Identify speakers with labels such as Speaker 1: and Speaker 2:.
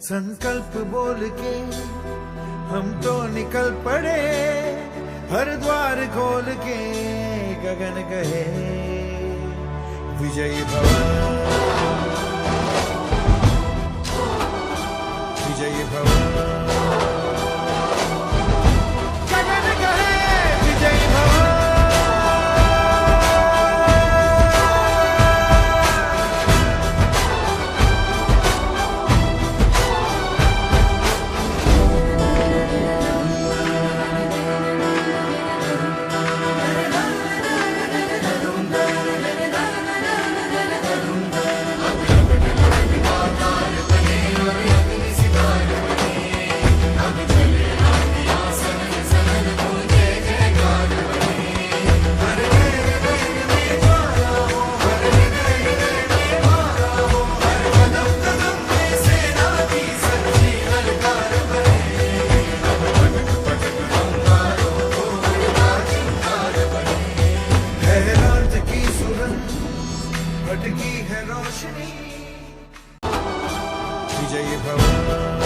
Speaker 1: संकल्प बोल के हम तो निकल पड़े, हर द्वार खोल के गगन कहे विजयी भव, विजयी भव, गगन कहे विजयी भव। भटकी है रोशनी, विजयी भव।